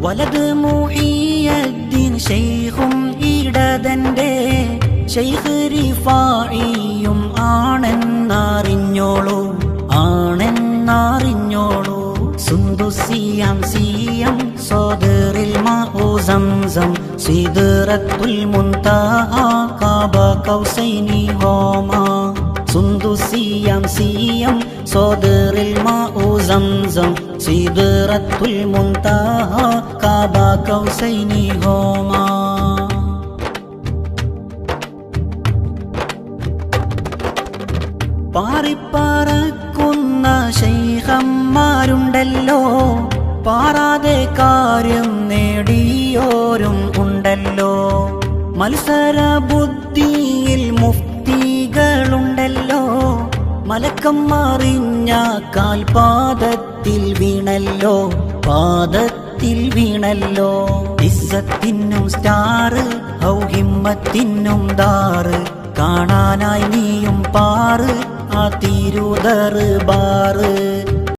വലത് മുഹിയദ്ദീൻ ശൈഖും ഇടതന്റെ ശൈഖ് റിഫായിയും ആണെന്നറിഞ്ഞോളൂ, ആണെന്നറിഞ്ഞോളൂ. സുന്ദുസിയാം സിയം സോദറിൽ മാഉ സംസം സിദ്റത്തുൽ മുൻതഹ ഖാബ കൗസൈനി ഹോമാ. സുന്ദുസിയാം സിയം സോദറിൽ മാഉ സംസം സിദ്റത്തുൽ മുൻതഹ ഖാബ കൗസൈനി ഹോമാ. പാറിപ്പറക്കുന്ന ശൈഖന്മാരുണ്ടല്ലോ, പാറാതെ കാര്യം നേടിയോരും ഉണ്ടല്ലോ. മത്സര ബുദ്ധിയിൽ മുഫ്തികളുണ്ടല്ലോ, മലക്കം മറിഞ്ഞ കാൽപാദത്തിൽ വീണല്ലോ, പാദത്തിൽ വീണല്ലോ. ഇസ്സത്തിനും സ്റ്റാറ്, ഹിമ്മത്തിനും ദാറ്, കാണാനായി നീയും പാറ് ആ തിരുദർബാറ്.